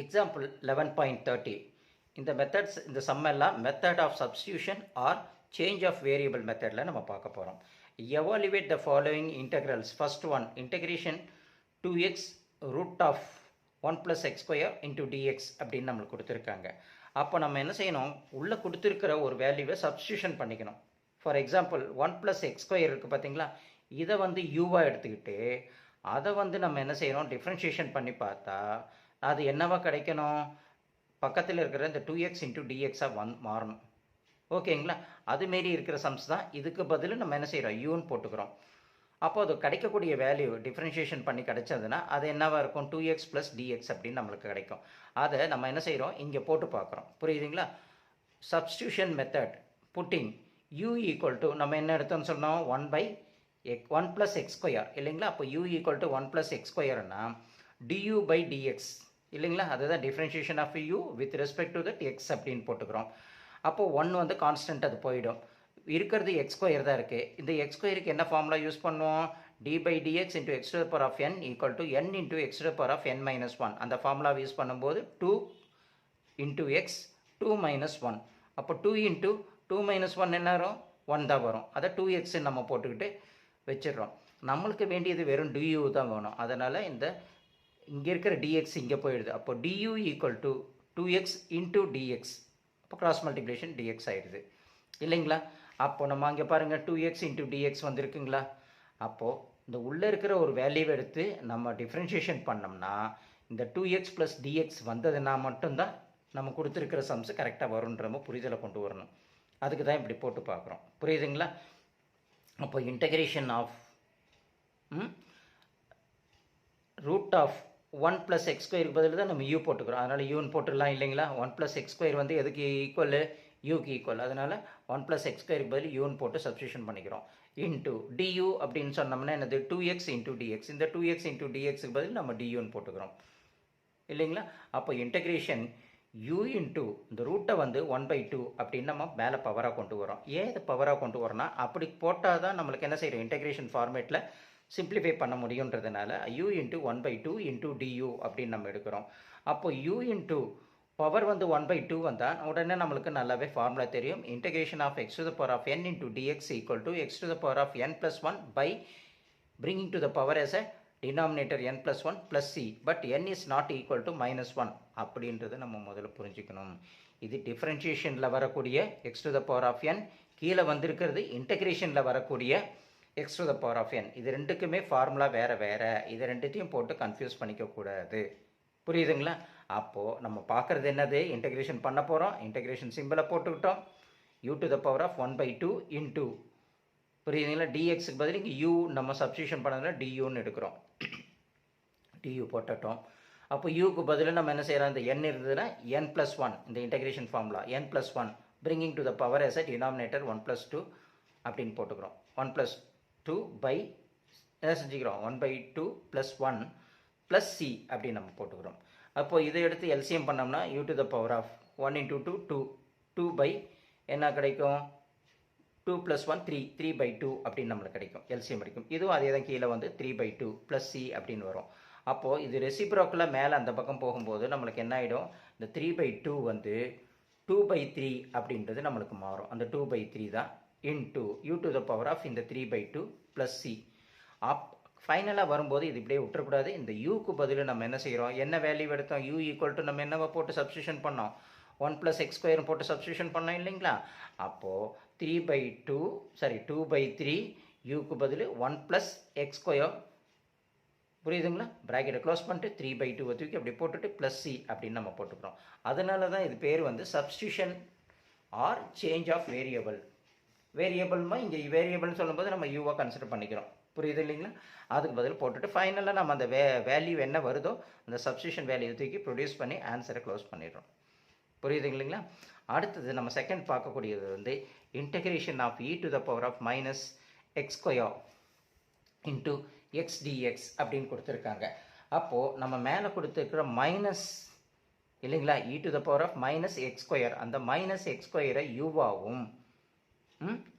Example 11.30. இந்த methods இந்த sum எல்லாம் method of substitution or change of variable மெத்தடில் நம்ம பார்க்க போகிறோம். Evaluate the following integrals. First one integration 2x root of 1 + x² into dx அப்படின்னு நம்மளுக்கு கொடுத்துருக்காங்க. அப்போ நம்ம என்ன செய்யணும், உள்ளே கொடுத்துருக்கிற ஒரு வேல்யூவை சப்ஸ்டியூஷன் பண்ணிக்கணும். ஃபார் எக்ஸாம்பிள் 1 + x² இருக்குது பார்த்தீங்களா, இதை வந்து யூவாக எடுத்துக்கிட்டு அதை வந்து நம்ம என்ன செய்யணும், டிஃப்ரென்ஷியேஷன் பண்ணி பார்த்தா அது என்னவா கிடைக்கணும், பக்கத்தில் இருக்கிற இந்த 2x இன்டூ டிஎக்ஸாக மாறணும். ஓகேங்களா, அதுமாரி இருக்கிற சம்ஸ் தான். இதுக்கு பதில் நம்ம என்ன செய்கிறோம், யூன்னு போட்டுக்கிறோம். அப்போ அது கிடைக்கக்கூடிய வேல்யூ டிஃப்ரென்ஷியேஷன் பண்ணி கிடைச்சதுன்னா அது என்னவாக இருக்கும், 2x + dx அப்படின்னு நம்மளுக்கு கிடைக்கும். அதை நம்ம என்ன செய்கிறோம், இங்கே போட்டு பார்க்குறோம். புரியுதுங்களா? Substitution method pudding u equal to நம்ம என்ன எடுத்தோம்னு சொன்னோம், 1 + x² இல்லைங்களா. அப்போ u ஈக்குவல் டு 1 + x²னா du/dx இல்லைங்களா. அதுதான் differentiation of u with respect to that x அப்படின்னு போட்டுக்கிறோம். அப்போது 1 வந்து கான்ஸ்டன்ட், அது போயிடும். இருக்கிறது x² தான் இருக்குது. இந்த x²க்கு என்ன ஃபார்முலா யூஸ் பண்ணுவோம், d/dx into x⁴n equal to n into x⁴n - 1. அந்த ஃபார்முலாவை யூஸ் பண்ணும்போது 2 இன்டூ x 2 - 1. அப்போ 2 இன்டூ 2 - 1 என்ன வரும், 1 தான் வரும். அதை 2x நம்ம போட்டுக்கிட்டு வச்சிடுறோம். நம்மளுக்கு வேண்டியது வெறும் du தான் வேணும். அதனால் இங்கே இருக்கிற dx இங்கே போயிடுது. அப்போ du equal to 2x into dx. அப்போ கிராஸ் மல்டிப்ளிகேஷன் dx ஆகிடுது இல்லைங்களா. அப்போது நம்ம அங்கே பாருங்கள் 2x இன்டூ dx வந்துருக்குங்களா. அப்போது இந்த உள்ளே இருக்கிற ஒரு வேல்யூவை எடுத்து நம்ம டிஃப்ரென்ஷியேஷன் பண்ணோம்னா இந்த 2x + dx வந்ததுன்னா மட்டும்தான் நம்ம கொடுத்துருக்கிற சம்ஸ் கரெக்டாக வரும்ன்ற புரிதலை கொண்டு வரணும். அதுக்கு தான் இப்படி போட்டு பார்க்குறோம். புரியுதுங்களா? அப்போ integration of root of 1 + x² பதில் தான் நம்ம u போட்டுக்கிறோம். அதனால் யூன்னு போட்டுடலாம் இல்லைங்களா. 1 + x² வந்து எதுக்கு ஈக்குவல், யூக்கு ஈக்குவல். அதனால் 1 + x² பதில் யூன்னு போட்டு சப்ஸ்டியூஷன் பண்ணிக்கிறோம். இன்டூ du அப்படின்னு சொன்னோம்னா என்னது, 2x இன்டூ dx. இந்த 2x இன்டூ dxக்கு பதில் நம்ம duன்னு போட்டுக்கிறோம் இல்லைங்களா. அப்போ இன்டெகிரேஷன் u இன்டூ இந்த ரூட்டை வந்து 1/2 அப்படின்னு நம்ம மேலே பவராக கொண்டு வரோம். ஏன் இது பவராக கொண்டு வரோம்னா, அப்படி போட்டால் தான் நம்மளுக்கு என்ன செய்கிறோம், இன்டெகிரேஷன் ஃபார்மேட்டில் சிம்பிளிஃபை பண்ண முடியுன்றதுனால u இன்டூ 1/2 இன்டூ du அப்படின்னு நம்ம எடுக்கிறோம். அப்போ u இன்டூ பவர் வந்து 1/2 வந்தால் உடனே நம்மளுக்கு நல்லாவே ஃபார்முலா தெரியும். Integration of x⁴n into dx equal to x⁴n + 1 by bringing to the power as a denominator n + 1 + c, but n is not equal to -1 அப்படின்றத நம்ம முதல்ல புரிஞ்சுக்கணும். இது டிஃப்ரென்ஷியேஷனில் வரக்கூடிய x⁴n, கீழே வந்திருக்கிறது இன்டெகிரேஷனில் வரக்கூடிய x⁴n. இது ரெண்டுக்குமே ஃபார்முலா வேறு வேறு. இது ரெண்டுத்தையும் போட்டு கன்ஃபியூஸ் பண்ணிக்கக்கூடாது. புரியுதுங்களா? அப்போது நம்ம பார்க்குறது என்னது, இன்டெகிரேஷன் பண்ண போகிறோம். இன்டெகிரேஷன் சிம்பிளை போட்டுக்கிட்டோம். u⁴1/2 இன்டூ, புரியுதுங்களா, dxக்கு பதில் இங்கே u நம்ம சப்ஸ்டியூஷன் பண்ணதில் duன்னு எடுக்கிறோம். du போட்டுட்டோம். அப்போ யூக்கு பதில் நம்ம என்ன செய்கிறோம், இந்த n இருந்ததுன்னா n + 1, இந்த integration formula n + 1 bringing to the power as a denominator 1 + 2 அப்படின்னு போட்டுக்கிறோம். 1 + 2 பை என்ன செஞ்சுக்கிறோம், 1/2 + 1 + c அப்படின்னு நம்ம போட்டுக்கிறோம். அப்போது இதை எடுத்து எல்சிஎம் பண்ணோம்னா u⁴1 × 2 2 2 பை என்ன கிடைக்கும், 2 + 1 3 3/2 அப்படின்னு நம்மளுக்கு கிடைக்கும். எல்சிஎம் கிடைக்கும். இதுவும் அதே தான், கீழே வந்து 3/2 + c அப்படின்னு வரும். அப்போது இது ரெசிப்ரோக்கில் மேலே அந்த பக்கம் போகும்போது நம்மளுக்கு என்ன ஆகிடும், இந்த 3/2 வந்து 2/3 அப்படின்றது நம்மளுக்கு மாறும். அந்த 2/3 தான் இன்டூ u⁴ இந்த 3/2 + c. ஃபைனலாக வரும்போது இது இப்படியே விட்டுறக்கூடாது. இந்த யூக்கு பதில் நம்ம என்ன செய்கிறோம், என்ன வேல்யூ எடுத்தோம், u ஈக்குவல் டு நம்ம என்னவா போட்டு சப்ஸ்டியூஷன் பண்ணோம், 1 + x² போட்டு சப்ஸ்டியூஷன் பண்ணோம் இல்லைங்களா. அப்போது 2/3 யூக்கு பதில் 1 + x², புரியுதுங்களா. ப்ராக்கெட்டை க்ளோஸ் பண்ணிட்டு 3/2 தூக்கி அப்படி போட்டுட்டு + c அப்படின்னு நம்ம போட்டுக்கிறோம். அதனால தான் இது பேர் வந்து substitution or change of variable. வேரியபிள்மா இங்கே வேரியபிள்னு சொல்லும்போது நம்ம யூவாக கன்சிடர் பண்ணிக்கிறோம். புரியுது இல்லைங்களா. அதுக்கு பதில் போட்டுட்டு ஃபைனலாக நம்ம அந்த வேல்யூ என்ன வருதோ அந்த சப்ஸ்டியூஷன் வேல்யூ தூக்கி ப்ரொடியூஸ் பண்ணி ஆன்சரை க்ளோஸ் பண்ணிடுறோம். புரியுது இல்லைங்களா. அடுத்தது நம்ம செகண்ட் பார்க்கக்கூடியது வந்து integration of e⁻−x² into x dx அப்படின்னு கொடுத்துருக்காங்க. அப்போது நம்ம மேலே கொடுத்துருக்கிற மைனஸ் இல்லைங்களா, e⁻−x², அந்த -x² யூவாகவும்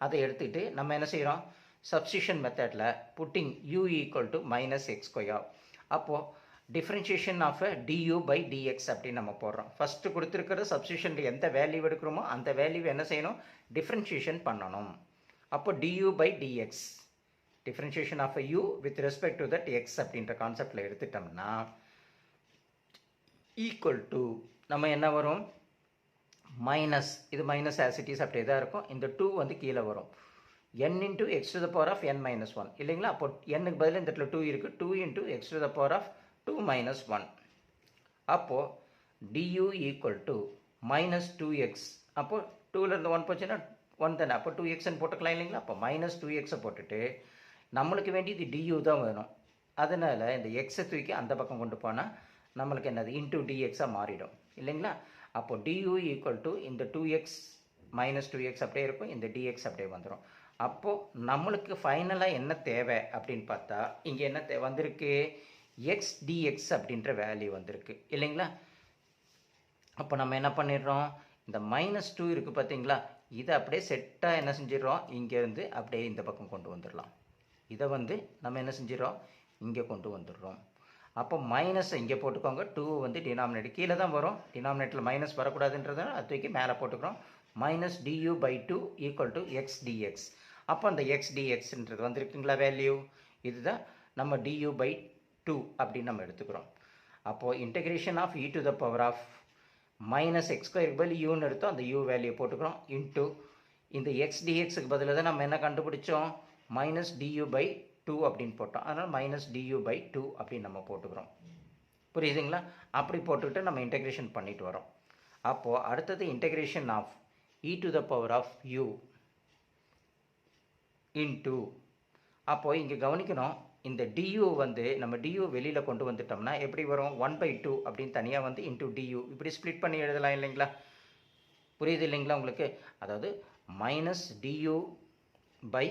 அதை எடுத்துக்கிட்டு நம்ம என்ன செய்கிறோம், சப்ஸ்டியூஷன் மெத்தடில் pudding u equal to -x². அப்போது differentiation of du by dx அப்படின்னு நம்ம போடுறோம். ஃபஸ்ட்டு கொடுத்துருக்கிற சப்ஸ்டியூஷனில் எந்த வேல்யூ எடுக்கிறோமோ அந்த வேல்யூ என்ன செய்யணும், டிஃப்ரென்ஷியேஷன் பண்ணணும். அப்போ du by dx, differentiation of u with respect to that x அப்படின்ற கான்செப்டில் எடுத்துட்டோம்னா ஈக்குவல் டு நம்ம என்ன வரும், மைனஸ், இது மைனஸ் ஆசிட்டிஸ் அப்படியே தான் இருக்கும். இந்த 2 வந்து கீழே வரும், n into x to the power of n minus 1 இல்லைங்களா. அப்போ n-க்கு பதில் இந்த இடத்துல 2 இருக்குது, 2 into x to the power of 2 minus 1. அப்போது du equal to minus 2x. அப்போது 2லேருந்து 1 போச்சுன்னா 1 தானே, அப்போ 2xன்னு போட்டுக்கலாம் இல்லைங்களா. அப்போ மைனஸ் 2xை போட்டுட்டு நம்மளுக்கு வேண்டியது du தான் வேணும். அதனால் இந்த எக்ஸை தூக்கி அந்த பக்கம் கொண்டு போனால் நம்மளுக்கு என்னது இன்டூ dxஆக மாறிடும் இல்லைங்களா. அப்போ du equal to இந்த 2x மைனஸ் 2x அப்படியே இருக்கும், இந்த dx அப்படியே வந்துடும். அப்போது நம்மளுக்கு ஃபைனலாக என்ன தேவை அப்படின்னு பார்த்தா இங்கே என்ன வந்திருக்கு, x dx அப்படின்ற வேல்யூ வந்திருக்கு இல்லைங்களா. அப்போ நம்ம என்ன பண்ணிடுறோம், இந்த மைனஸ் 2 இருக்குது பார்த்தீங்களா, இதை அப்படியே செட்டாக என்ன செஞ்சிடறோம், இங்கேருந்து அப்படியே இந்த பக்கம் கொண்டு வந்துடலாம். இதை வந்து நம்ம என்ன செஞ்சிடறோம், இங்கே கொண்டு வந்துடுறோம். அப்போ மைனஸ் இங்கே போட்டுக்கோங்க, 2 வந்து டினாமினேட்டர் கீழே தான் வரும், டினாமினேட்டரில் மைனஸ் வரக்கூடாதுன்றதுனால அது தூக்கி மேலே போட்டுக்கிறோம். Minus du by 2 equal to x dx. அப்போ அந்த எக்ஸ் டிஎக்ஸ்ன்றது வந்திருக்குங்களா வேல்யூ, இதுதான் நம்ம du பை 2 அப்படின்னு நம்ம எடுத்துக்கிறோம். அப்போது integration of e to the power of minus X ஸ்கொயருக்கு பதில் யூன்னு எடுத்தோம், அந்த u வேல்யூ போட்டுக்கிறோம், இன்ட்டு இந்த எக்ஸ் டிஎக்ஸுக்கு பதில் தான் நம்ம என்ன கண்டுபிடிச்சோம், மைனஸ் du பை 2 அப்படின்னு போட்டோம். அதனால் மைனஸ் du பை 2 அப்படின்னு நம்ம போட்டுக்கிறோம். புரியுதுங்களா. அப்படி போட்டுக்கிட்டு நம்ம இன்டெகிரேஷன் பண்ணிட்டு வரோம். அப்போது அடுத்தது integration of e to the power of u into, அப்போது இங்கே கவனிக்கணும், இந்த du வந்து நம்ம du வெளியில் கொண்டு வந்துட்டோம்னா எப்படி வரும், 1/2 அப்படின்னு தனியாக வந்து இன்ட்டு du இப்படி ஸ்ப்ளிட் பண்ணி எழுதலாம் இல்லைங்களா. புரியுது இல்லைங்களா உங்களுக்கு. அதாவது மைனஸ் du பை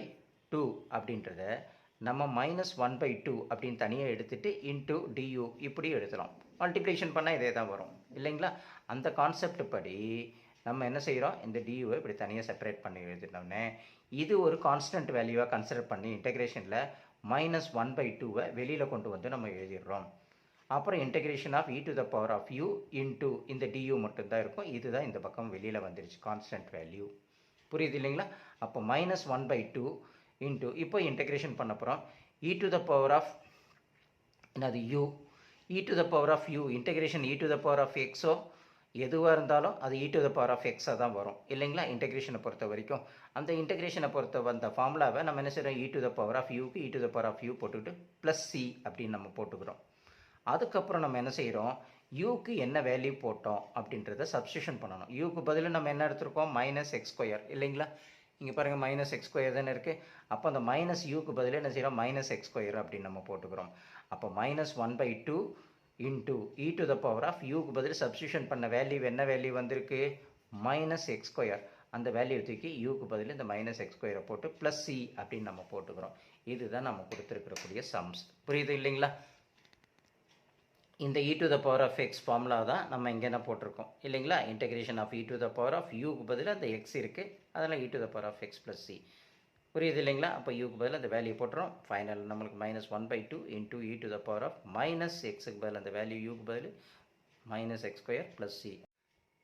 2 அப்படின்றத நம்ம மைனஸ் 1/2 அப்படின்னு தனியாக எடுத்துகிட்டு இன்ட்டு du இப்படி எழுதலாம். மல்டிப்ளிகேஷன் பண்ணால் இதே தான் வரும் இல்லைங்களா. அந்த கான்செப்ட் படி நம்ம என்ன செய்கிறோம், இந்த duவை இப்படி தனியாக செப்பரேட் பண்ணி எழுதிட்டோம்னே இது ஒரு கான்ஸ்டன்ட் வேல்யூவாக கன்சிடர் பண்ணி இன்டெகிரேஷனில் மைனஸ் 1/2வை வெளியில் கொண்டு வந்து நம்ம எழுதிடுறோம். அப்புறம் integration of e to the power of u into இந்த du மட்டும்தான் இருக்கும், இதுதான் இந்த பக்கம் வெளியில் வந்துருச்சு கான்ஸ்டன்ட் வேல்யூ. புரியுது இல்லைங்களா. அப்போ மைனஸ் 1/2 இன்ட்டு இப்போ இன்டெகிரேஷன் பண்ண போகிறோம் e to the power of என்னது u, e to the power of u integration e to the power of எக்ஸோ எதுவாக இருந்தாலும் அது e to the power of எக்ஸாக தான் வரும் இல்லைங்களா. இன்டெகிரேஷனை பொறுத்த வரைக்கும் அந்த இன்டெகிரேஷனை பொறுத்த வந்த ஃபார்முலாவை நம்ம என்ன செய்கிறோம், e to the power of யூக்கு e to the power of u போட்டுக்கிட்டு ப்ளஸ் சி அப்படின்னு நம்ம போட்டுக்கிறோம். அதுக்கப்புறம் நம்ம என்ன செய்கிறோம், யூக்கு என்ன வேல்யூ போட்டோம் அப்படின்றத சப்ஸ்டியூஷன் பண்ணணும். யூக்கு பதில் நம்ம என்ன எடுத்துருக்கோம், மைனஸ் எக்ஸ் ஸ்கொயர் இல்லைங்களா. இங்கே பாருங்கள் மைனஸ் எக்ஸ் ஸ்கொயர் தானே இருக்குது. அப்போ அந்த மைனஸ் யூக்கு பதில் என்ன செய்கிறோம், மைனஸ் எக்ஸ் ஸ்கொயர் அப்படின்னு நம்ம போட்டுக்கிறோம். அப்போ minus 1/2 into e to the power of யூக்கு பதில் சப்ஸ்டியூஷன் பண்ண வேல்யூ என்ன வேல்யூ வந்திருக்கு, மைனஸ் எக்ஸ் ஸ்கொயர். அந்த வேல்யூ தூக்கி யூக்கு பதில் இந்த மைனஸ் எக்ஸ் ஸ்கொயரை போட்டு ப்ளஸ் சி அப்படின்னு நம்ம போட்டுக்கிறோம். இதுதான் நம்ம கொடுத்துருக்கக்கூடிய சம்ஸ். புரியுது இல்லைங்களா. இந்த e to the power of X formula தான் நம்ம இங்கே என்ன போட்டிருக்கோம் இல்லைங்களா. Integration of e to the power of யூக்கு பதில் அந்த எக்ஸ் இருக்குது, அதனால் e to the power of X plus C. புரியுது இல்லைங்களா. அப்போ யூக்கு பதில் அந்த வேல்யூ போட்டுறோம். ஃபைனல் நம்மளுக்கு minus 1/2 into e to the power of minus எக்ஸுக்கு பதில் அந்த வேல்யூ யூக்கு பதில் minus X square plus c.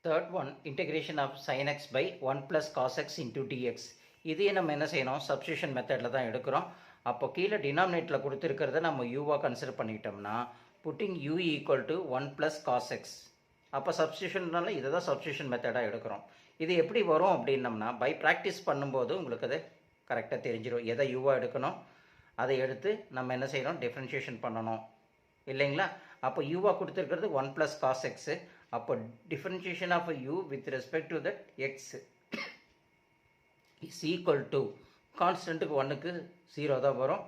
Third one integration of sin x by 1 + cos x into dx. இதையே நம்ம என்ன செய்யணும், சப்ஸ்டியூஷன் மெத்தடில் தான் எடுக்கிறோம். அப்போ கீழே டினாமினேட்டில் கொடுத்துருக்கிறத நம்ம யூவாக கன்சிடர் பண்ணிக்கிட்டோம்னா putting u equal to 1 + cos x. அப்போ சப்ஸ்டியூஷன்னால இதை தான் சப்ஸ்டியூஷன் மெத்தடாக எடுக்கிறோம். இது எப்படி வரும் அப்படின்னம்னா பை ப்ராக்டிஸ் பண்ணும்போது உங்களுக்கு அது கரெக்டாக தெரிஞ்சிடும். எதை யூவாக எடுக்கணும் அதை எடுத்து நம்ம என்ன செய்யணும், டிஃப்ரென்ஷியேஷன் பண்ணணும் இல்லைங்களா. அப்போ யூவாக கொடுத்துருக்கிறது 1 + cos x. அப்போ differentiation of u with respect to that x is equal to கான்ஸ்டன்ட்டுக்கு 1க்கு 0 தான் வரும்.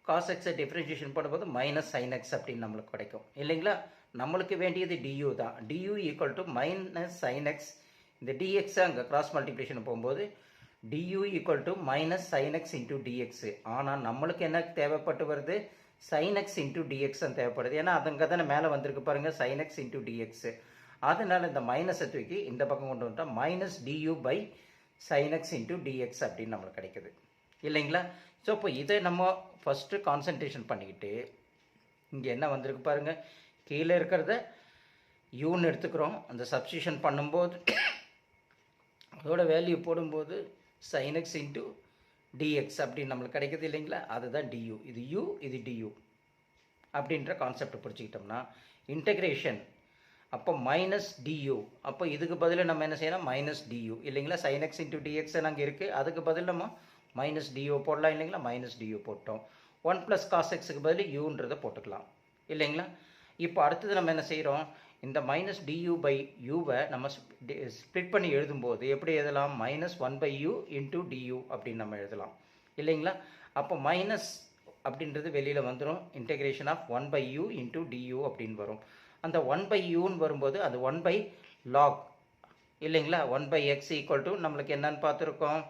cos x டிஃப்ரென்ஷியேஷன் பண்ணும்போது மைனஸ் sin x அப்படின்னு நம்மளுக்கு கிடைக்கும் இல்லைங்களா. நம்மளுக்கு வேண்டியது du தான். du equal to minus sin x. இந்த dx அங்கே கிராஸ் மல்டிப்ளிகேஷன் போகும்போது du equal to minus sin x into dx. ஆனால் நம்மளுக்கு என்ன தேவைப்பட்டு வருது, sin x இன்டூ dx தான் தேவைப்படுது. ஏன்னா அதுங்க தானே மேலே வந்திருக்கு பாருங்கள், sin x இன்டூ dx. அதனால் இந்த மைனஸை தூக்கி இந்த பக்கம் கொண்டு வந்துட்டோம், minus du by sin x into dx அப்படின்னு நம்மளுக்கு கிடைக்குது இல்லைங்களா. ஸோ இப்போ இதை நம்ம ஃபஸ்ட்டு கான்சன்ட்ரேஷன் பண்ணிக்கிட்டு இங்கே என்ன வந்திருக்கு பாருங்கள், கீழே இருக்கிறத யூன்னு எடுத்துக்கிறோம். அந்த சப்ஸ்டியூஷன் பண்ணும்போது அதோட வேல்யூ போடும்போது sin x இன்ட்டு டிஎக்ஸ் அப்படின்னு நம்மளுக்கு கிடைக்கிது இல்லைங்களா, அதுதான் டியூ. இது யூ, இது டியூ அப்படின்ற கான்செப்ட் பிடிச்சிக்கிட்டோம்னா இன்டெக்ரேஷன் அப்போ மைனஸ் டியூ. அப்போ இதுக்கு பதில் நம்ம என்ன செய்யணும், மைனஸ் டியூ இல்லைங்களா. sin x இன்ட்டு டிஎக்ஸ் அங்கே இருக்குது, அதுக்கு பதில் நம்ம மைனஸ் டியூ போடலாம் இல்லைங்களா. மைனஸ் டியூ போட்டோம். 1 + cos xக்கு பதில் யூன்றதை போட்டுக்கலாம் இல்லைங்களா. இப்போ அடுத்தது நம்ம என்ன செய்கிறோம், இந்த மைனஸ் டியூ பை யூவை நம்ம ஸ்ப்ளிட் பண்ணி எழுதும்போது எப்படி எழுதலாம், -1/u இன்ட்டு டியூ அப்படின்னு நம்ம எழுதலாம் இல்லைங்களா. அப்போ மைனஸ் அப்படின்றது வெளியில் வந்துடும், integration of 1/u into du அப்படின்னு வரும். அந்த 1/uன்னு வரும்போது அது 1/log இல்லைங்களா. 1/x ஈக்குவல் டு நம்மளுக்கு என்னன்னு பார்த்துருக்கோம்,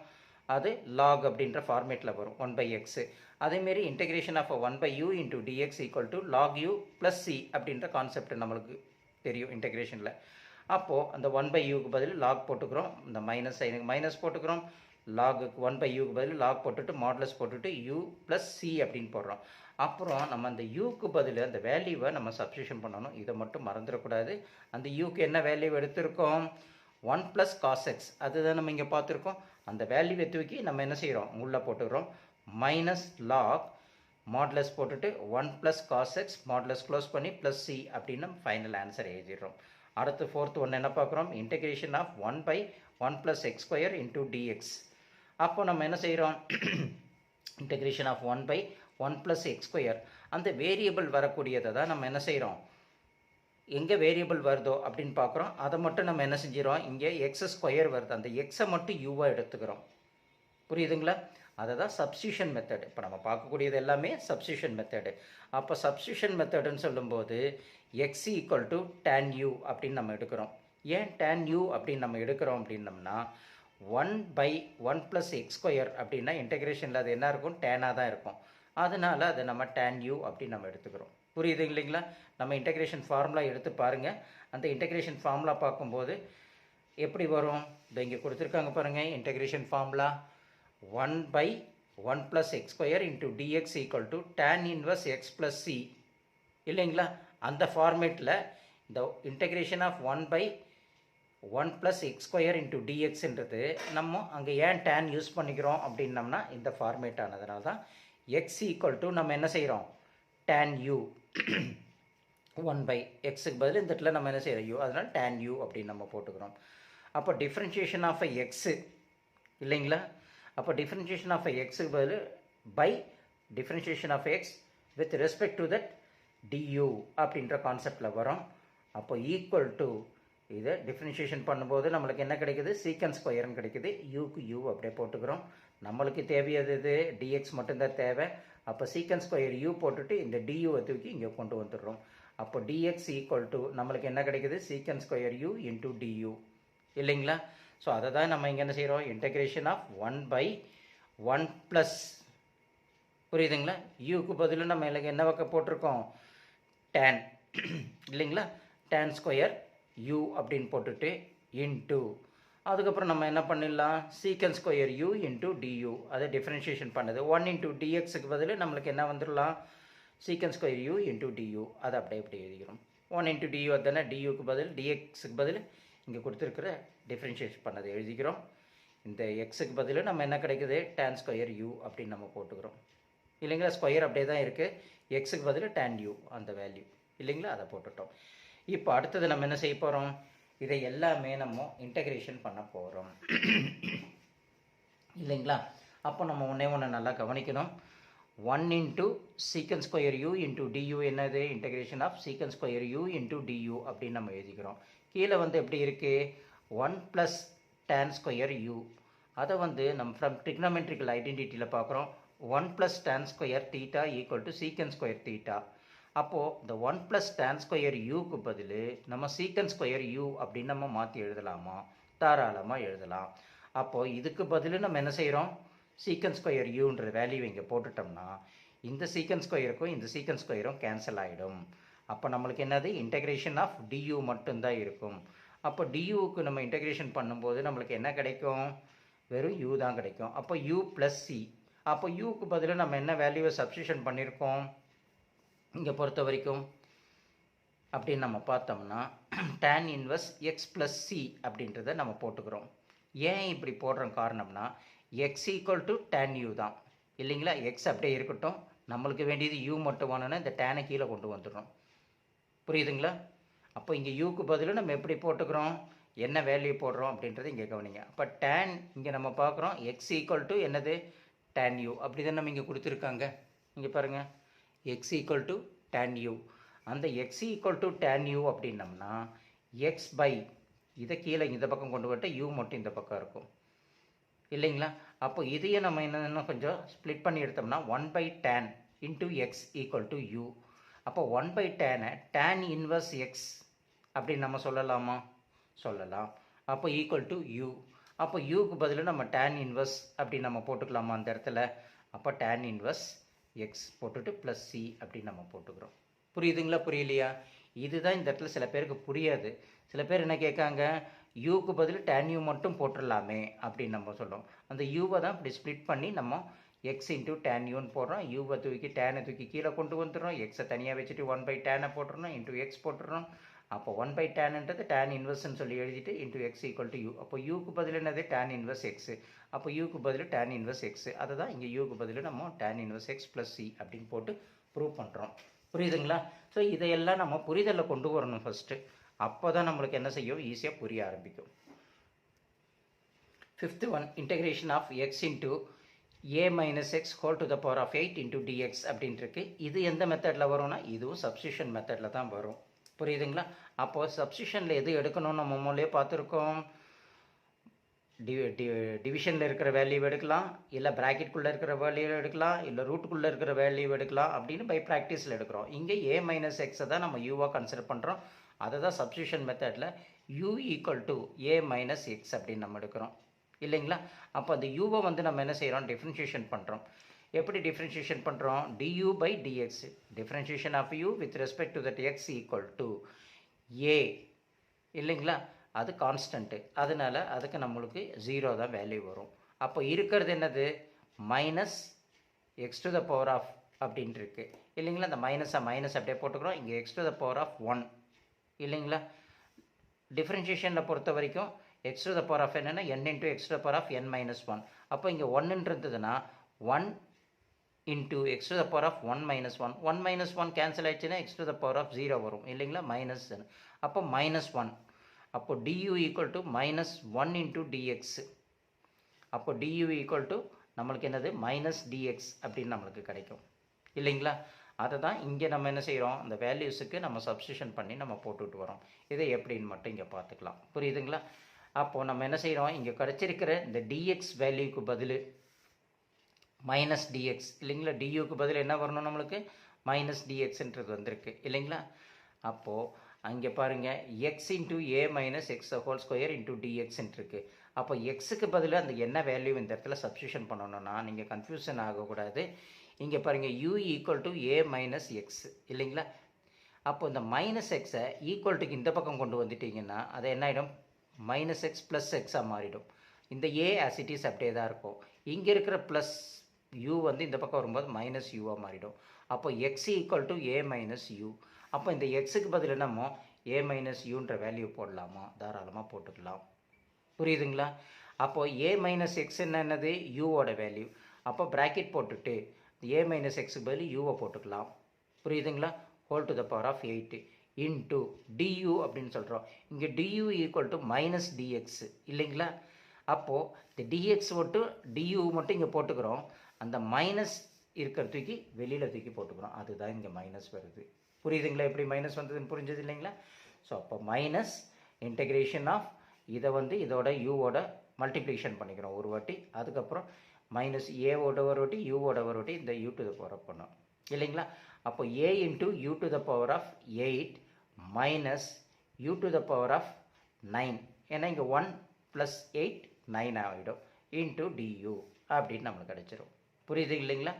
அது log அப்படின்ற ஃபார்மேட்டில் வரும் 1/x. அதேமாரி integration of 1/u into dx equal to log u + c அப்படின்ற கான்செப்ட் நம்மளுக்கு தெரியும் இன்டெகிரேஷனில். அப்போது அந்த 1/uக்கு பதில் log போட்டுக்கிறோம், இந்த மைனஸ் சைனுக்கு மைனஸ் போட்டுக்கிறோம், லாகுக்கு 1/uக்கு பதில் log போட்டுட்டு மாடுலஸ் போட்டுட்டு u + c அப்படின்னு போடுறோம். அப்புறம் நம்ம அந்த யூக்கு பதில் அந்த வேல்யூவை நம்ம சப்ஸ்டியூஷன் பண்ணணும். இதை மட்டும் மறந்துடக்கூடாது. அந்த யூக்கு என்ன வேல்யூ எடுத்திருக்கோம், 1 + cos x, அதுதான் நம்ம இங்கே பார்த்துருக்கோம். அந்த வேல்யூவை தூக்கி நம்ம என்ன செய்கிறோம், உள்ளே போட்டுக்கிறோம். மைனஸ் லாக் மாடுலஸ் போட்டுட்டு 1 + cos x மாடுலஸ் க்ளோஸ் பண்ணி +c அப்படின்னு ஃபைனல் ஆன்சர் எழுதிடுறோம். அடுத்து ஃபோர்த் ஒன்று என்ன பார்க்குறோம், integration of 1/1 + x² into dx. அப்போ நம்ம என்ன செய்கிறோம், இன்டெகிரேஷன் ஆஃப் 1/1 + x², அந்த வேரியபிள் வரக்கூடியதை தான் நம்ம என்ன செய்கிறோம், எங்கே வேரியபிள் வருதோ அப்படின்னு பார்க்குறோம். அதை மட்டும் நம்ம என்ன செஞ்சிடறோம், இங்கே x² வருது, அந்த எக்ஸை மட்டும் யூவாக எடுத்துக்கிறோம். புரியுதுங்களா. அதை தான் சப்ஸ்டியூஷன் மெத்தடு. இப்போ நம்ம பார்க்கக்கூடியது எல்லாமே சப்ஸ்டியூஷன் மெத்தடு. அப்போ சப்ஸ்டியூஷன் மெத்தடுன்னு சொல்லும்போது x = tan u அப்படின்னு நம்ம எடுக்கிறோம். ஏன் tan u அப்படின்னு நம்ம எடுக்கிறோம் அப்படின்னம்னா 1/1 + x² அப்படின்னா இன்டெகிரேஷனில் அது என்ன இருக்கும், டேனாக தான் இருக்கும். அதனால் அதை நம்ம tan u அப்படின்னு நம்ம எடுத்துக்கிறோம். புரியுது இல்லைங்களா. நம்ம இன்டெகிரேஷன் ஃபார்முலா எடுத்து பாருங்கள். அந்த இன்டெகிரேஷன் ஃபார்முலா பார்க்கும்போது எப்படி வரும், இங்கே கொடுத்துருக்காங்க பாருங்கள். Integration formula 1/1 + x² into dx equal to tan inverse x + c இல்லைங்களா. அந்த ஃபார்மேட்டில் இந்த இன்டெகிரேஷன் ஆஃப் 1/1 + x² இன்ட்டு டிஎக்ஸ்ன்றது நம்ம அங்கே ஏன் tan யூஸ் பண்ணிக்கிறோம் அப்படின்னம்னா இந்த ஃபார்மேட் ஆனதுனால தான். x = நம்ம என்ன செய்கிறோம், tan u 1/xக்கு பதில் இந்த இடத்துல நம்ம என்ன செய்கிறோம் u, அதனால் tan u அப்படின்னு நம்ம போட்டுக்கிறோம். அப்போ டிஃப்ரென்ஷியேஷன் ஆஃப் x இல்லைங்களா. அப்போ டிஃப்ரென்ஷியேஷன் ஆஃப் எக்ஸுக்கு பதில் by differentiation of x with respect to that du அப்படின்ற கான்செப்டில் வரும். அப்போ ஈக்குவல் டு இதை டிஃப்ரென்ஷியேஷன் பண்ணும்போது நம்மளுக்கு என்ன கிடைக்குது, சீக்கன் ஸ்கொயர்னு கிடைக்குது. யூக்கு யூ அப்படியே போட்டுக்கிறோம். நம்மளுக்கு தேவையது இது டிஎக்ஸ் மட்டும்தான் தேவை. அப்போ சீக்கன் ஸ்கொயர் யூ போட்டுட்டு இந்த டியூவை தூக்கி இங்கே கொண்டு வந்துடுறோம். அப்போ டிஎக்ஸ் ஈக்குவல் டு நம்மளுக்கு என்ன கிடைக்குது, சீக்கன் ஸ்கொயர் யூ இன்ட்டு டியூ இல்லைங்களா. ஸோ அதை தான் நம்ம இங்கே என்ன செய்கிறோம், இன்டெகிரேஷன் ஆஃப் 1/1 ப்ளஸ், புரியுதுங்களா. யூக்கு பதில் நம்ம எனக்கு என்ன பக்கம் போட்டிருக்கோம், tan இல்லைங்களா. tan ஸ்கொயர் யூ அப்படின்னு போட்டுட்டு இன்ட்டு அதுக்கப்புறம் நம்ம என்ன பண்ணிடலாம், சீக்கன் ஸ்கொயர் யூ இன்ட்டு டியூ, அதை டிஃப்ரென்ஷியேஷன் பண்ணுது. 1 இன்ட்டு டிஎக்ஸுக்கு பதில் நம்மளுக்கு என்ன வந்துடலாம், சீக்கன் ஸ்கொயர் யூ இன்ட்டு டியூ, அதை அப்படியே இப்படி எழுதிக்கிறோம். 1 இன்ட்டு டியூ அதுதானே, டியூக்கு பதில் டிஎக்ஸுக்கு பதில் இங்கே கொடுத்துருக்குற டிஃப்ரென்ஷியேட் பண்ணதை எழுதிக்கிறோம். இந்த எக்ஸுக்கு பதில் நம்ம என்ன கிடைக்குது, tan ஸ்கொயர் யூ அப்படின்னு நம்ம போட்டுக்கிறோம் இல்லைங்களா. ஸ்கொயர் அப்படியே தான் இருக்குது, எக்ஸுக்கு பதில் tan யூ அந்த வேல்யூ இல்லைங்களா, அதை போட்டுட்டோம். இப்போ அடுத்தது நம்ம என்ன செய்ய போகிறோம், இதை எல்லாமே நம்ம இன்டெகிரேஷன் பண்ண போகிறோம் இல்லைங்களா. அப்போ நம்ம ஒன்று நல்லா கவனிக்கணும். 1 into secant square u into du என்னது, integration of secant square u into du அப்படின்னு நம்ம எழுதிக்கிறோம். கீழே வந்து எப்படி இருக்குது, 1 + tan ஸ்கொயர் யூ, அதை வந்து நம்ம ஃப்ரம் ட்ரிக்னாமெட்ரிக்கல் ஐடென்டிட்டியில் பார்க்குறோம். 1 + tan square theta equal to சீக்கன் ஸ்கொயர் தீட்டா. அப்போது இந்த 1 + tan ஸ்கொயர் யூக்கு பதில் நம்ம சீக்கன் ஸ்கொயர் யூ அப்படின்னு நம்ம மாற்றி எழுதலாமா, தாராளமாக எழுதலாம். அப்போது இதுக்கு பதில் நம்ம என்ன செய்கிறோம், சீக்கன் ஸ்கொயர் யூன்ற வேல்யூ இங்கே போட்டுட்டோம்னா இந்த சீக்கன் ஸ்கொயருக்கும் இந்த சீக்கன் ஸ்கொயரும் கேன்சல் ஆகிடும். அப்போ நம்மளுக்கு என்னது, இன்டெகிரேஷன் ஆஃப் டியூ மட்டும்தான் இருக்கும். அப்போ டியூவுக்கு நம்ம இன்டெகிரேஷன் பண்ணும்போது நம்மளுக்கு என்ன கிடைக்கும், வெறும் யூ தான் கிடைக்கும். அப்போ யூ + சி. அப்போ யூக்கு பதில் நம்ம என்ன வேல்யூவை சப்ஸ்டியூஷன் பண்ணியிருக்கோம், இங்கே பொறுத்த வரைக்கும் அப்படின்னு நம்ம பார்த்தோம்னா tan inverse x plus c அப்படின்றத நம்ம போட்டுக்கிறோம். ஏன் இப்படி போடுற காரணம்னா x equal to tan u தான் இல்லைங்களா. எக்ஸ் அப்படியே இருக்கட்டும், நம்மளுக்கு வேண்டியது யூ மட்டும் வேணும்னா இந்த டேனை கீழே கொண்டு வந்துடுறோம். புரியுதுங்களா? அப்போ இங்கே யூக்கு பதில் நம்ம எப்படி போட்டுக்கிறோம், என்ன வேல்யூ போடுறோம் அப்படின்றத இங்கே கவனிங்க. அப்போ டேன் இங்கே நம்ம பார்க்குறோம் எக்ஸ் ஈக்குவல் டு என்னது டேன் யூ, அப்படி தான் நம்ம இங்கே கொடுத்துருக்காங்க. இங்கே பாருங்கள், x equal to tan u. அந்த x equal to tan u அப்படின்னம்னா எக்ஸ் பை இதை கீழே இந்த பக்கம் கொண்டு வந்துட்டு யூ மட்டும் இந்த பக்கம் இருக்கும் இல்லைங்களா. அப்போ இதையே நம்ம என்னென்ன கொஞ்சம் ஸ்ப்ளிட் பண்ணி எடுத்தோம்னா 1/tan into X equal to you. அப்போ 1/tan tan இன்வர்ஸ் எக்ஸ் அப்படின்னு நம்ம சொல்லலாமா? சொல்லலாம். அப்போ ஈக்குவல் டு யூ. அப்போ யூக்கு பதில் நம்ம tan இன்வர்ஸ் அப்படி நம்ம போட்டுக்கலாமா அந்த இடத்துல? அப்போ tan இன்வர்ஸ் எக்ஸ் போட்டுட்டு ப்ளஸ் சி அப்படின்னு நம்ம போட்டுக்கிறோம். புரியுதுங்களா புரியலையா? இதுதான் இந்த இடத்துல சில பேருக்கு புரியாது. சில பேர் என்ன கேட்காங்க, யூக்கு பதில் tan யூ மட்டும் போட்டுடலாமே அப்படின்னு நம்ம சொல்கிறோம். அந்த யூவை தான் இப்படி ஸ்ப்ளிட் பண்ணி நம்ம எக்ஸ் இன்ட்டு tan யூன்னு போடுறோம். யூவை தூக்கி டேனை தூக்கி கீழே கொண்டு வந்துடுறோம். எக்ஸை தனியாக வச்சுட்டு 1/tan போட்டுறோம், இன்ட்டு எக்ஸ் போட்டுடுறோம். அப்போ 1/tan tan இன்வர்ஸ்ன்னு சொல்லி எழுதிட்டு into X equal to you. அப்போ யூக்கு பதில் என்னது tan இன்வர்ஸ் எக்ஸு. அப்போ யூக்கு பதில் tan இன்வர்ஸ் எக்ஸு. அதை தான் இங்கே யூக்கு பதில் நம்ம tan inverse x plus C அப்படின்னு போட்டு ப்ரூவ் பண்ணுறோம். புரியுதுங்களா? ஸோ இதையெல்லாம் நம்ம புரிதலில் கொண்டு வரணும் ஃபஸ்ட்டு. அப்போ தான் நம்மளுக்கு என்ன செய்யும், ஈஸியாக புரிய ஆரம்பிக்கும். 5th one, integration of x into a minus x whole to the power of 8 into dx அப்படின்ட்டுருக்கு. இது எந்த மெத்தடில் வரும்னா இதுவும் சப்ஸ்டியூஷன் மெத்தடில் தான் வரும். புரியுதுங்களா? அப்போது சப்ஸ்டியூஷனில் எது எடுக்கணும்னு நம்ம முன்னாலே பார்த்துருக்கோம். டிவிஷனில் இருக்கிற வேல்யூ எடுக்கலாம், இல்லை ப்ராக்கெட்குள்ளே இருக்கிற வேல்யூ எடுக்கலாம், இல்லை ரூட்டுக்குள்ளே இருக்கிற வேல்யூ எடுக்கலாம் அப்படின்னு பை ப்ராக்டிஸில் எடுக்கிறோம். இங்கே a மைனஸ் எக்ஸை தான் நம்ம யூவாக கன்சிடர் பண்ணுறோம். அதை தான் சப்ஸ்டியூஷன் மெத்தடில் u equal to a minus X அப்படின்னு நம்ம எடுக்கிறோம் இல்லைங்களா. அப்போ அந்த யூவை வந்து நம்ம என்ன செய்கிறோம், டிஃப்ரென்ஷியேஷன் பண்ணுறோம். எப்படி டிஃப்ரென்ஷியேஷன் பண்ணுறோம், du by dx. Differentiation of u with respect to that x equal to a இல்லைங்களா. அது கான்ஸ்டன்ட்டு, அதனால் அதுக்கு நம்மளுக்கு 0 தான் வேல்யூ வரும். அப்போ இருக்கிறது என்னது, minus x to the power of அப்படின்ட்டு இருக்குது இல்லைங்களா. அந்த மைனஸ் அப்படியே போட்டுக்கிறோம். இங்கே x to the power of 1 இல்லைங்களா. டிஃப்ரென்ஷியேஷனில் பொறுத்த வரைக்கும் x to the power of என்னென்னா n into x to the power of n minus 1. அப்போ இங்கே 1 இருந்ததுன்னா 1 into x to the power of 1 minus 1. 1 minus 1 cancel ஆகிடுச்சுன்னா x to the power of 0 வரும் இல்லைங்களா, மைனஸ். அப்போ மைனஸ் 1. அப்போ du equal to minus 1 into dx. அப்போ du equal to நம்மளுக்கு என்னது மைனஸ் டிஎக்ஸ் அப்படின்னு நம்மளுக்கு கிடைக்கும் இல்லைங்களா. அதை தான் இங்கே நம்ம என்ன செய்கிறோம், அந்த வேல்யூஸுக்கு நம்ம சப்ஸ்டியூஷன் பண்ணி நம்ம போட்டுவிட்டு வரோம். இதை எப்படின்னு மட்டும் இங்கே பார்த்துக்கலாம். புரியுதுங்களா? அப்போது நம்ம என்ன செய்கிறோம், இங்கே கிடச்சிருக்கிற இந்த டிஎக்ஸ் வேல்யூக்கு பதில் மைனஸ் டிஎக்ஸ் இல்லைங்களா. டியூக்கு பதில் என்ன வரணும், நம்மளுக்கு மைனஸ் டிஎக்ஸ்ன்றது வந்திருக்கு இல்லைங்களா. அப்போது அங்கே பாருங்கள், x into a minus x whole square into டிஎக்ஸ்ன்ட்டு இருக்குது. அப்போ எக்ஸுக்கு பதில் அந்த என்ன வேல்யூ இந்த இடத்துல சப்ஸ்டியூஷன் பண்ணணும்னா நீங்கள் கன்ஃபியூஷன் ஆகக்கூடாது. இங்கே பாருங்கள், u equal to A minus X இல்லைங்களா. அப்போ இந்த மைனஸ் எக்ஸை ஈக்குவல்ட்டுக்கு இந்த பக்கம் கொண்டு வந்துட்டிங்கன்னா அது என்ன ஆகிடும், மைனஸ் எக்ஸ் ப்ளஸ் எக்ஸாக மாறிடும். இந்த ஏ ஆசிட்டிஸ் அப்படியே தான் இருக்கும். இங்கே இருக்கிற ப்ளஸ் யூ வந்து இந்த பக்கம் வரும்போது மைனஸ் யூவாக மாறிடும். அப்போ X equal to A minus you. அப்போ இந்த எக்ஸுக்கு பதில் நம்ம ஏ மைனஸ் யூன்ற வேல்யூ போடலாமா, தாராளமாக போட்டுக்கலாம். புரியுதுங்களா? அப்போது ஏ மைனஸ் எக்ஸ் என்னது, யூவோட வேல்யூ. அப்போ ப்ராக்கெட் போட்டுட்டு ஏ மைனஸ் எக்ஸுக்கு பதில் யூவை போட்டுக்கலாம். புரியுதுங்களா. Whole to the power of 8 into du அப்படின்னு சொல்கிறோம். இங்கே du equal to minus dx இல்லைங்களா. அப்போது இந்த டிஎக்ஸ் மட்டும் டியூ மட்டும் இங்கே போட்டுக்கிறோம். அந்த மைனஸ் இருக்கிற தூக்கி வெளியில் தூக்கி போட்டுக்கிறோம். அதுதான் இங்கே மைனஸ் வருது. புரியுதுங்களா, எப்படி மைனஸ் வந்ததுன்னு புரிஞ்சது இல்லைங்களா. ஸோ அப்போ மைனஸ் இன்டெகிரேஷன் ஆஃப் இதை வந்து இதோட யூவோட மல்டிப்ளிகேஷன் பண்ணிக்கிறோம் ஒரு வாட்டி. அதுக்கப்புறம் மைனஸ் ஏவோட ஒரு வாட்டி யூவோட ஒரு வாட்டி இந்த u to the power of பண்ணோம் இல்லைங்களா. அப்போ a into u to the power of 8 minus u to the power of 9. ஏன்னா இங்கே 1 + 8 9 ஆகிடும் இன்ட்டு டியூ அப்படின்னு நம்மளுக்கு கிடச்சிரும். புரியுது இல்லைங்களா.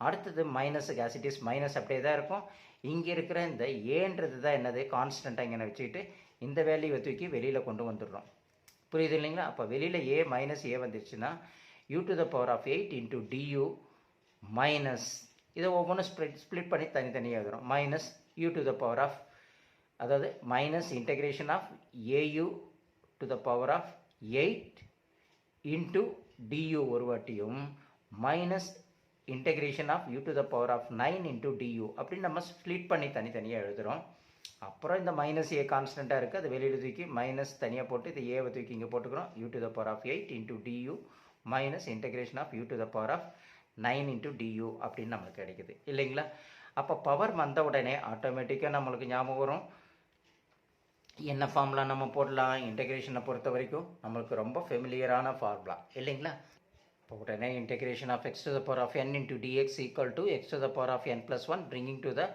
அடுத்தது மைனஸுக்கு ஆசிட்டிஸ் மைனஸ் அப்படியே தான் இருக்கும். இங்கே இருக்கிற இந்த ஏன்றது தான் என்னது, கான்ஸ்டண்ட்டாக இங்கே வச்சுக்கிட்டு இந்த வேல்யூவை தூக்கி வெளியில் கொண்டு வந்துடுறோம். புரியுது இல்லைங்களா. அப்போ வெளியில் ஏ மைனஸ் ஏ வந்துருச்சுன்னா u to the power of 8 into du minus இதை ஒவ்வொன்றும் ஸ்ப்ளிட் பண்ணி தனித்தனியாக எழுதுகிறோம். Minus u to the power of, அதாவது minus integration of a u to the power of 8 into du ஒரு வாட்டியும், minus integration of u to the power of 9 into du அப்படின்னு நம்ம ஸ்ப்ளிட் பண்ணி தனித்தனியாக எழுதுகிறோம். அப்புறம் இந்த மைனஸ் ஏ கான்ஸ்டண்ட்டாக இருக்குது, அது வெளியில் தூக்கி மைனஸ் தனியாக போட்டு இது ஏவை தூக்கி இங்கே போட்டுக்கிறோம். U to the power of 8 into du minus integration of u to the power of 9 into du அப்படின்னு நம்மளுக்கு கிடைக்குது இல்லைங்களா. அப்போ பவர் வந்த உடனே ஆட்டோமேட்டிக்காக நம்மளுக்கு ஞாபகம் வரும் என்ன ஃபார்முலா நம்ம போடலாம். இன்டெகிரேஷனை பொறுத்த வரைக்கும் நம்மளுக்கு ரொம்ப ஃபெமிலியரான ஃபார்முலா இல்லைங்களா. இப்போ உடனே integration of x to the power of n into dx equal to x to the power of n+1 bringing to the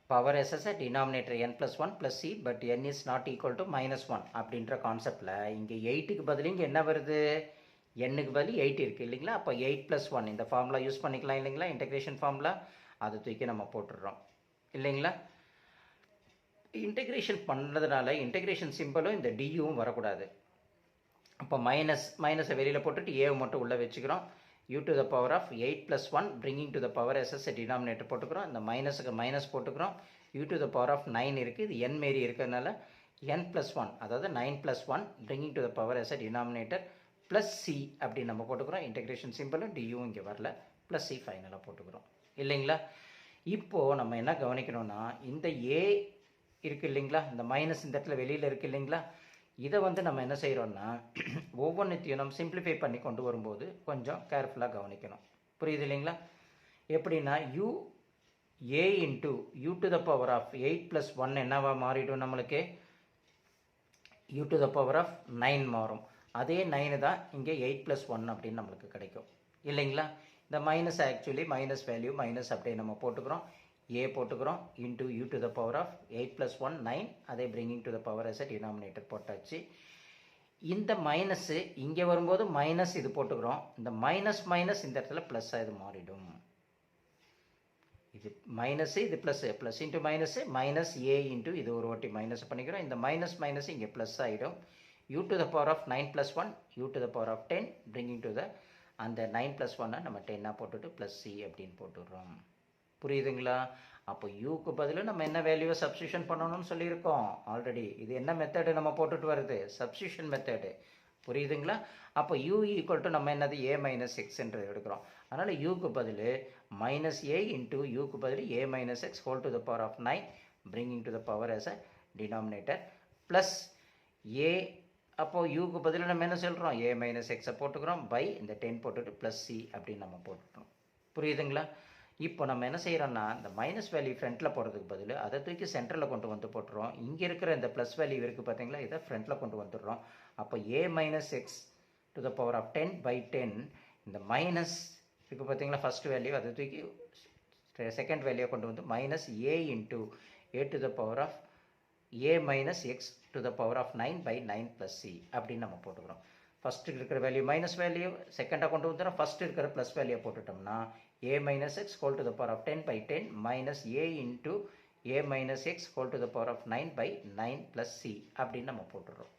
power s as a denominator n+1 plus c but n is not equal to -1 அப்படின்ற கான்செப்டில் இங்கே 8க்கு பதில் இங்கே என்ன வருது, n-க்கு பதில் 8 இருக்குது இல்லைங்களா. அப்போ 8+1 இந்த ஃபார்முலா யூஸ் பண்ணிக்கலாம் இல்லைங்களா, இன்டெகிரேஷன் ஃபார்முலா. அதை தூக்கி நம்ம போட்டுடுறோம் இல்லைங்களா. இன்டெகிரேஷன் பண்ணுறதுனால இன்டெகிரேஷன் சிம்பிளும் இந்த டியூவும் வரக்கூடாது. அப்போ மைனஸை வெளியில் போட்டுட்டு ஏவை மட்டும் உள்ளே வச்சுக்கிறோம். u to the power of 8+1 bringing to the power as a denominator போட்டுக்கிறோம். இந்த மைனஸுக்கு மைனஸ் போட்டுக்கிறோம். u to the power of 9 இருக்குது, இது n மாரி இருக்கிறதுனால n+1 அதாவது 9+1 bringing to the power as a denominator plus c அப்படி நம்ம போட்டுக்கிறோம். இன்டெகிரேஷன் சிம்பிளும் டியூவும் இங்கே வரல, ப்ளஸ் சி ஃபைனலாக போட்டுக்கிறோம் இல்லைங்களா. இப்போது நம்ம என்ன கவனிக்கணும்னா இந்த ஏ இருக்குது இல்லைங்களா, இந்த மைனஸ் இந்த இடத்துல வெளியில் இருக்குது இல்லைங்களா, இதை வந்து நம்ம என்ன செய்கிறோன்னா ஒவ்வொன்றுத்தையும் நம்ம சிம்பிளிஃபை பண்ணி கொண்டு வரும்போது கொஞ்சம் கேர்ஃபுல்லாக கவனிக்கணும். புரியுது இல்லைங்களா. எப்படின்னா a into u to the power of 8+1 என்னவா மாறிடும், நம்மளுக்கு u to the power of 9 மாறும். அதே 9 தான் இங்கே 8+1 அப்படின்னு நம்மளுக்கு கிடைக்கும் இல்லைங்களா. இந்த minus actually minus value minus அப்படியே நம்ம போட்டுக்கிறோம், ஏ போட்டுக்கிறோம் into u to the power of 8+1 9 அதே bringing to the power as a denominator போட்டாச்சு. இந்த மைனஸு இங்கே வரும்போது மைனஸ் இது போட்டுக்கிறோம், இந்த மைனஸ் மைனஸ் இந்த இடத்துல ப்ளஸ்ஸாக இது மாறிடும். இது மைனஸு இது plus, plus into minus minus a into இது ஒரு வாட்டி மைனஸ் பண்ணிக்கிறோம். இந்த மைனஸ் மைனஸ் இங்கே ப்ளஸ் ஆகிடும். U to the power of 9+1 u to the power of 10 bringing to the அந்த 9+1 நம்ம 10 போட்டுட்டு ப்ளஸ் சி அப்படின்னு போட்டுடுறோம். புரியுதுங்களா. அப்போ யூக்கு பதில் நம்ம என்ன வேல்யூவை சப்ஸ்டியூஷன் பண்ணணும்னு சொல்லியிருக்கோம் ஆல்ரெடி. இது என்ன மெத்தடு நம்ம போட்டுட்டு வருது, சப்ஸ்டியூஷன் மெத்தடு. புரியுதுங்களா. அப்போ யூ ஈக்குவல் டு நம்ம என்னது ஏ மைனஸ் எக்ஸ்ன்றது எடுக்கிறோம். அதனால் யூக்கு பதில் மைனஸ் ஏ இன்ட்டு யூக்கு பதில் a minus x whole to the power of 9 bringing to the power as a denominator plus a. அப்போது யூக்கு பதில் நம்ம என்ன சொல்கிறோம், ஏ மைனஸ் எக்ஸை போட்டுக்கிறோம் பை இந்த 10 போட்டுட்டு ப்ளஸ் சி அப்படின்னு நம்ம போட்டுக்கிறோம். புரியுதுங்களா. இப்போ நம்ம என்ன செய்கிறோன்னா இந்த மைனஸ் வேல்யூ ஃப்ரண்ட்டில் போடுறதுக்கு பதில் அதை தூக்கி சென்டரில் கொண்டு வந்து போட்டுறோம். இங்கே இருக்கிற இந்த ப்ளஸ் வேல்யூ இருக்குது பார்த்தீங்களா, இதை ஃப்ரண்ட்டில் கொண்டு வந்துடுறோம். அப்போ a minus x to the power of 10 by 10 இந்த மைனஸ் இருக்குது பார்த்தீங்களா ஃபஸ்ட் வேல்யூ, அதை தூக்கி செகண்ட் வேல்யூவை கொண்டு வந்து minus a into a to the power of a minus x to the power of 9 by 9 plus C அப்படின்னு நம்ம போட்டுக்கிறோம். ஃபஸ்ட்டு இருக்கிற வேல்யூ மைனஸ் வேல்யூ செகண்டாக கொண்டு வந்துடும், ஃபஸ்ட்டு இருக்கிற ப்ளஸ் வேல்யூ போட்டுட்டோம்னா a minus x whole to the power of 10 by 10 minus a into a minus x whole to the power of 9 by 9 plus c அப்படின்னு நம்ம போட்டுடுறோம்.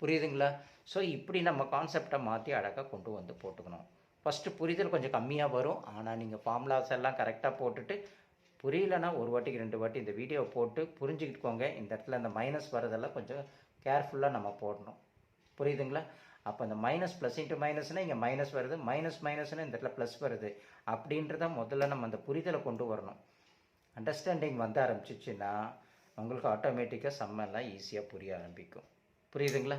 புரியுதுங்களா. ஸோ இப்படி நம்ம கான்செப்டை மாற்றி அழகாக கொண்டு வந்து போட்டுக்கணும். ஃபஸ்ட்டு புரிதல் கொஞ்சம் கம்மியாக வரும், ஆனால் நீங்கள் ஃபார்முலாஸ் எல்லாம் கரெக்டாக போட்டுட்டு புரியலன்னா ஒரு வாட்டிக்கு 2 வாட்டி இந்த வீடியோவை போட்டு புரிஞ்சுக்கிட்டுக்கோங்க. இந்த இடத்துல இந்த மைனஸ் வரதெல்லாம் கொஞ்சம் கேர்ஃபுல்லாக நம்ம போடணும். புரியுதுங்களா. அப்போ இந்த மைனஸ் ப்ளஸ் இன்ட்டு மைனஸ்னால் இங்கே மைனஸ் வருது, மைனஸ் மைனஸ்னால் இந்த இடத்துல ப்ளஸ் வருது அப்படின்றத முதல்ல நம்ம அந்த புரிதலை கொண்டு வரணும். அண்டர்ஸ்டாண்டிங் வந்து ஆரம்பிச்சிச்சுன்னா உங்களுக்கு ஆட்டோமேட்டிக்காக சம்மெல்லாம் ஈஸியாக புரிய ஆரம்பிக்கும். புரியுதுங்களா.